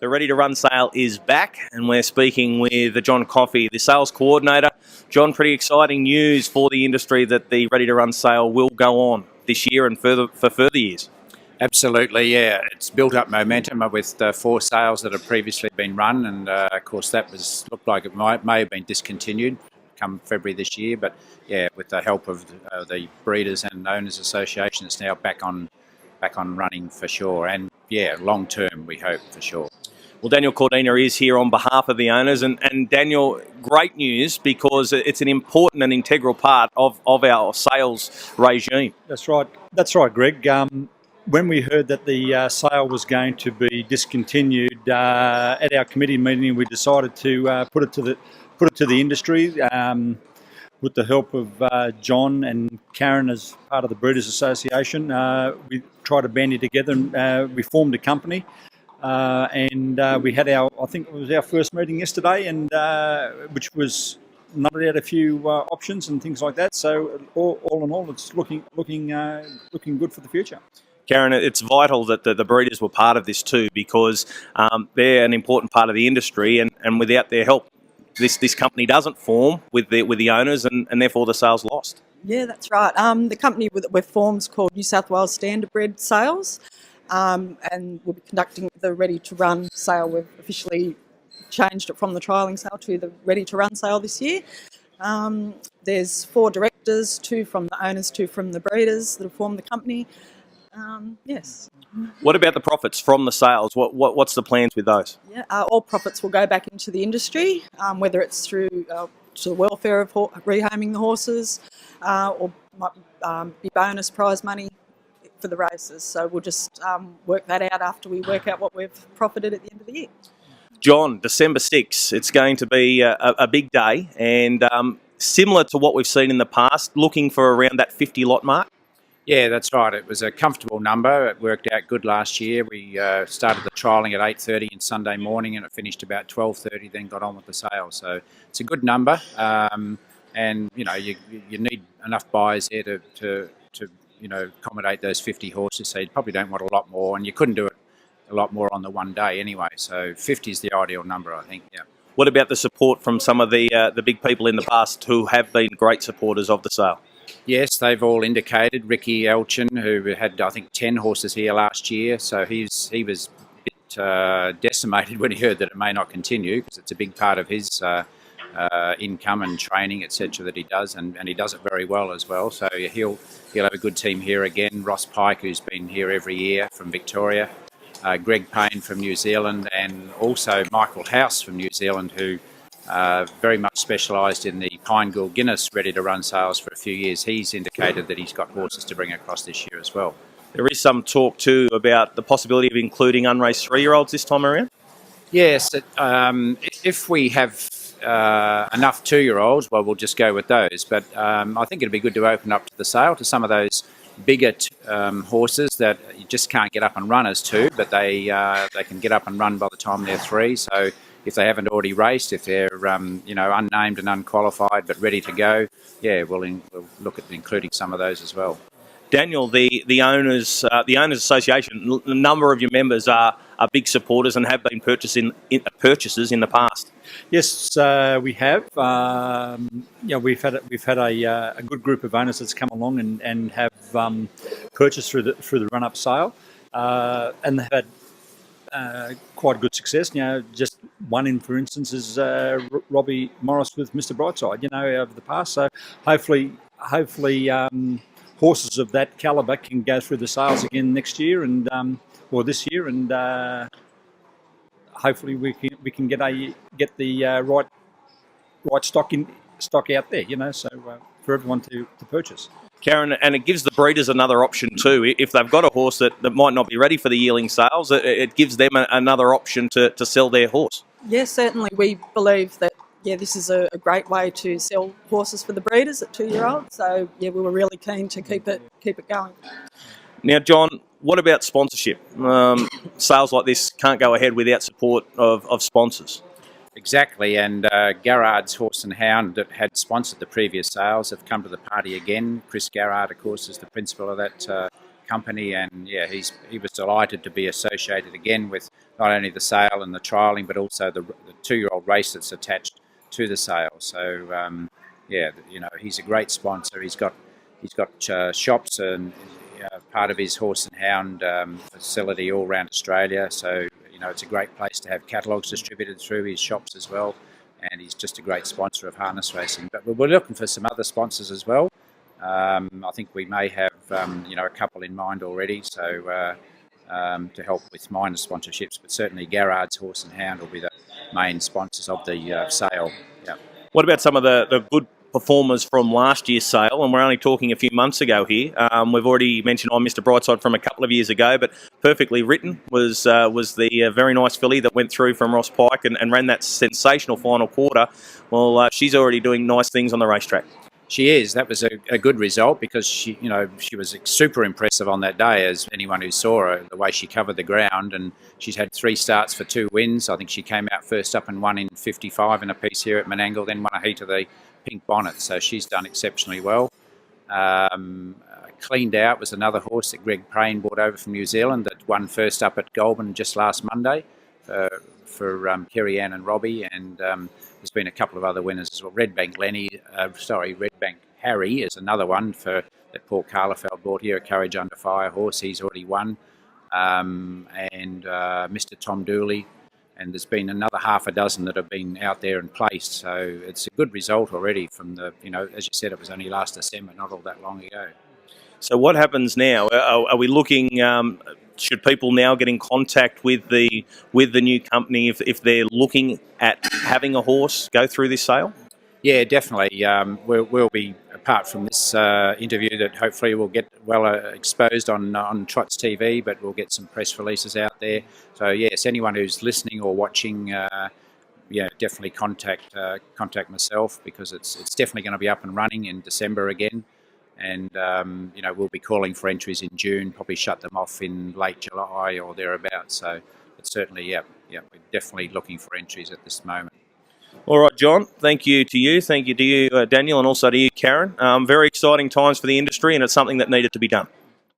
The Ready to Run sale is back, and we're speaking with John Coffey, the sales coordinator. John, pretty exciting news for the industry that the Ready to Run sale will go on this year and for further years. Absolutely, yeah. It's built up momentum with 4 sales that have previously been run, and of course that looked like it may have been discontinued come February this year. But yeah, with the help of the Breeders and Owners Association, it's now back on running for sure. And yeah, long term we hope for sure. Well, Daniel Cordina is here on behalf of the owners, and Daniel, great news because it's an important and integral part of our sales regime. That's right, Greg. When we heard that the sale was going to be discontinued at our committee meeting, we decided to put it to the industry with the help of John and Karen as part of the Breeders Association. We tried to bandy together and we formed a company. And we had I think it was our first meeting yesterday, and which was nutted out a few options and things like that. So all in all, it's looking good for the future. Karen, it's vital that the breeders were part of this too, because they're an important part of the industry, and without their help, this company doesn't form with the owners, and therefore the sales lost. Yeah, that's right. The company that we've formed is called New South Wales Standardbred Sales. And we'll be conducting the Ready to Run sale. We've officially changed it from the trialling sale to the Ready to Run sale this year. There's 4 directors, 2 from the owners, 2 from the breeders that have formed the company. Yes. What about the profits from the sales? What's the plans with those? Yeah, all profits will go back into the industry, whether it's through to the welfare of rehoming the horses, or might be bonus prize money for the races. So we'll just work that out after we work out what we've profited at the end of the year. John, December 6th, it's going to be a big day, and similar to what we've seen in the past, looking for around that 50 lot mark. Yeah, that's right. It was a comfortable number. It worked out good last year. We started the trialling at 8:30 on Sunday morning, and it finished about 12:30, then got on with the sale. So it's a good number, and you know you need enough buyers there to accommodate those 50 horses, so you probably don't want a lot more, and you couldn't do it a lot more on the one day anyway. So 50 is the ideal number, I think. Yeah. What about the support from some of the big people in the past who have been great supporters of the sale? Yes, they've all indicated. Ricky Elchin, who had I think 10 horses here last year, so he was a bit decimated when he heard that it may not continue, because it's a big part of his income and training, etc. that he does, and he does it very well as well. So he'll have a good team here again. Ross Pike, who's been here every year from Victoria, Greg Payne from New Zealand, and also Michael House from New Zealand, who very much specialised in the Pine Gull Guinness Ready to Run sales for a few years. He's indicated that he's got horses to bring across this year as well. There is some talk too about the possibility of including unraced 3-year-olds this time around. Yes, if we have enough 2-year-olds, well, we'll just go with those. But I think it'd be good to open up to the sale to some of those bigger horses that you just can't get up and run as 2, but they can get up and run by the time they're 3. So if they haven't already raced, if they're unnamed and unqualified but ready to go, yeah, we'll look at including some of those as well. Daniel, the owners association, a number of your members are big supporters and have been purchasers in the past. Yes, we have. We've had a good group of owners that's come along and have purchased through the run-up sale, and they've had quite good success. Just one in, for instance, is Robbie Morris with Mr. Brightside. Over the past. So hopefully. Horses of that calibre can go through the sales again next year or this year, and hopefully we can get the right stock out there. So for everyone to purchase. Karen, and it gives the breeders another option too. If they've got a horse that might not be ready for the yearling sales, it gives them another option to sell their horse. Yes, certainly. We believe that this is a great way to sell horses for the breeders at 2-year-olds. So we were really keen to keep it going. Now, John, what about sponsorship? Sales like this can't go ahead without support of sponsors. Exactly, and Garrard's Horse and Hound that had sponsored the previous sales have come to the party again. Chris Garrard, of course, is the principal of that company, and yeah, he was delighted to be associated again with not only the sale and the trialling, but also the 2-year-old race that's attached to the sale. So yeah, he's a great sponsor. He's got shops and part of his horse and hound facility all around Australia. So it's a great place to have catalogues distributed through his shops as well. And he's just a great sponsor of harness racing. But we're looking for some other sponsors as well. I think we may have a couple in mind already. So to help with minor sponsorships, but certainly Garrard's Horse and Hound will be the main sponsors of the sale. Yeah. What about some of the good performers from last year's sale? And we're only talking a few months ago here. We've already mentioned Mr. Brightside from a couple of years ago, but Perfectly Written was the very nice filly that went through from Ross Pike and ran that sensational final quarter. Well, she's already doing nice things on the racetrack. She is. That was a good result because she was super impressive on that day, as anyone who saw her, the way she covered the ground. And she's had 3 starts for 2 wins. I think she came out first up and won in 55 in a piece here at Menangle, then won a heat of the Pink Bonnet. So she's done exceptionally well. Cleaned Out was another horse that Greg Prain brought over from New Zealand that won first up at Goulburn just last Monday for Kerry Ann and Robbie. And there's been a couple of other winners as well. Redbank Harry is another one that Paul Carlefeld brought here, a Courage Under Fire horse. He's already won. And Mr. Tom Dooley. And there's been another half a dozen that have been out there and placed. So it's a good result already from as you said, it was only last December, not all that long ago. So what happens now? Are we looking? Should people now get in contact with the new company if they're looking at having a horse go through this sale? Yeah, definitely. We'll be, apart from this interview that hopefully will get well exposed on Trots TV, but we'll get some press releases out there. So yes, anyone who's listening or watching, definitely contact myself, because it's definitely going to be up and running in December again. And we'll be calling for entries in June, probably shut them off in late July or thereabouts. So it's certainly, we're definitely looking for entries at this moment. All right, John, thank you to you, Daniel, and also to you, Karen. Very exciting times for the industry, and it's something that needed to be done.